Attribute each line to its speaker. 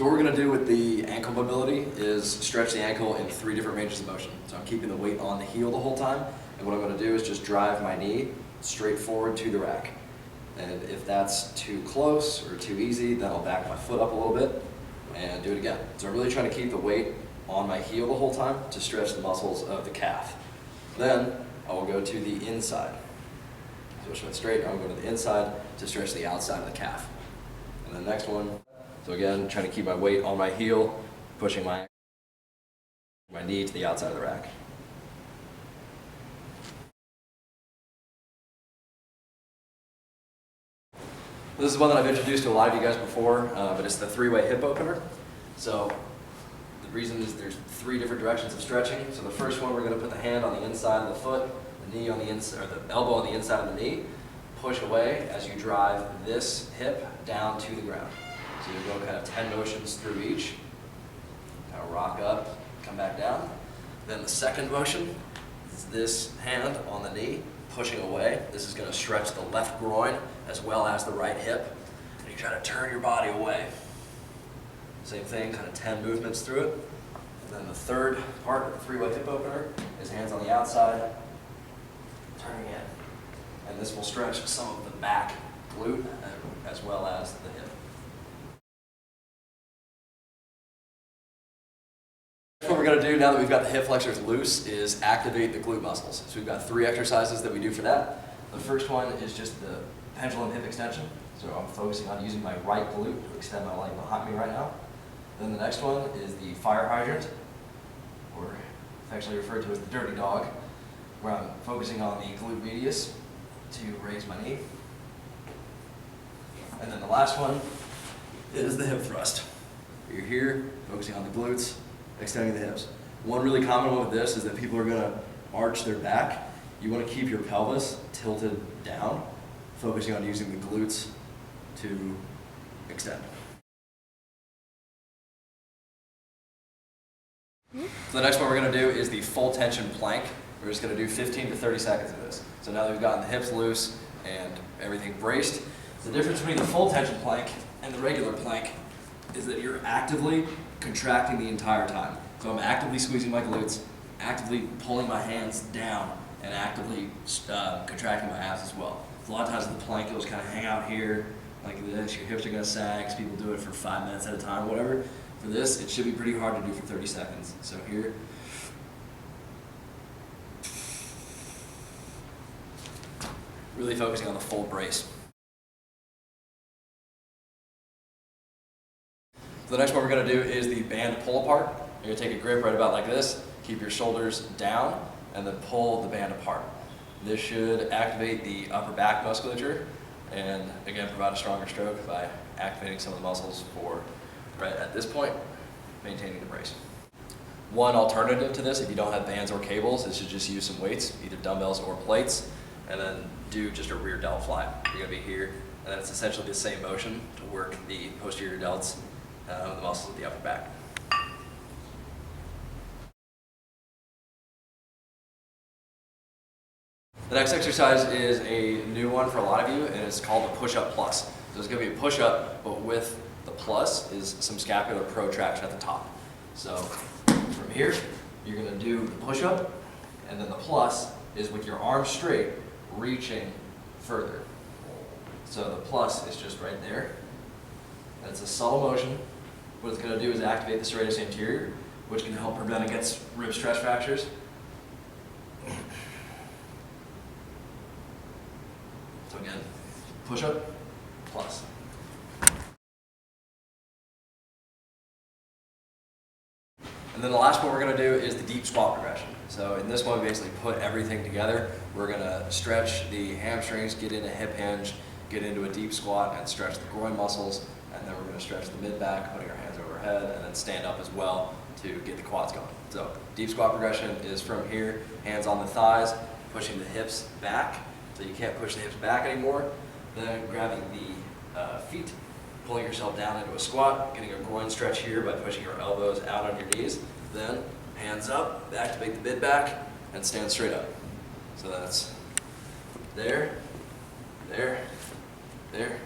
Speaker 1: So what we're going to do with the ankle mobility is stretch the ankle in 3 different ranges of motion. So I'm keeping the weight on the heel the whole time, and what I'm going to do is just drive my knee straight forward to the rack. And if that's too close or too easy, then I'll back my foot up a little bit and do it again. So I'm really trying to keep the weight on my heel the whole time to stretch the muscles of the calf. Then I will go to the inside. So it's straight, I'm going to go to the inside to stretch the outside of the calf. And then the next one, so again, trying to keep my weight on my heel, pushing my knee to the outside of the rack. This is one that I've introduced to a lot of you guys before, but it's the 3-way hip opener. So the reason is there's 3 different directions of stretching. So the first one, we're going to put the hand on the inside of the foot, the knee on the inside, or the elbow on the inside of the knee. Push away as you drive this hip down to the ground. So you go kind of 10 motions through each. Kind of rock up, come back down. Then the second motion is this hand on the knee, pushing away. This is going to stretch the left groin as well as the right hip. And you try to turn your body away. Same thing, kind of 10 movements through it. And then the third part of the 3-way hip opener is hands on the outside, turning in. And this will stretch some of the back glute as well as the hip. What we're going to do now that we've got the hip flexors loose is activate the glute muscles. So we've got 3 exercises that we do for that. The first one is just the pendulum hip extension. So I'm focusing on using my right glute to extend my leg behind me right now. Then the next one is the fire hydrant, or affectionately referred to as the dirty dog, where I'm focusing on the glute medius to raise my knee. And then the last one is the hip thrust. You're here, focusing on the glutes, extending the hips. One really common one with this is that people are going to arch their back. You want to keep your pelvis tilted down, focusing on using the glutes to extend. So the next one we're going to do is the full tension plank. We're just going to do 15 to 30 seconds of this. So now that we've gotten the hips loose and everything braced, the difference between the full tension plank and the regular plank is that you're actively contracting the entire time. So I'm actively squeezing my glutes, actively pulling my hands down, and actively contracting my abs as well. So a lot of times in the plank, you'll just kind of hang out here like this. Your hips are going to sag. So people do it for 5 minutes at a time, whatever. For this, it should be pretty hard to do for 30 seconds. So here. Really focusing on the full brace. So the next one we're going to do is the band pull apart. You're going to take a grip right about like this, keep your shoulders down, and then pull the band apart. This should activate the upper back musculature and again provide a stronger stroke by activating some of the muscles for right at this point, maintaining the brace. One alternative to this, if you don't have bands or cables, is to just use some weights, either dumbbells or plates, and then do just a rear delt fly. You're going to be here, and then it's essentially the same motion to work the posterior delts, the muscles of the upper back. The next exercise is a new one for a lot of you, and it's called the Pushup Plus. So it's going to be a push-up, but with the plus is some scapular protraction at the top. So from here, you're going to do the push-up, and then the plus is with your arms straight, reaching further. So the plus is just right there. And it's a subtle motion. What it's going to do is activate the serratus anterior, which can help prevent against rib stress fractures. So again, push-up, plus. And then the last one we're going to do is the deep squat progression. So in this one, we basically put everything together. We're going to stretch the hamstrings, get into hip hinge, get into a deep squat, and stretch the groin muscles. And then we're going to stretch the mid-back, putting our hands overhead, and then stand up as well to get the quads going. So deep squat progression is from here, hands on the thighs, pushing the hips back. So you can't push the hips back anymore. Then grabbing the feet, pulling yourself down into a squat, getting a groin stretch here by pushing your elbows out on your knees. Then hands up, activate the mid-back, and stand straight up. So that's there, there, there,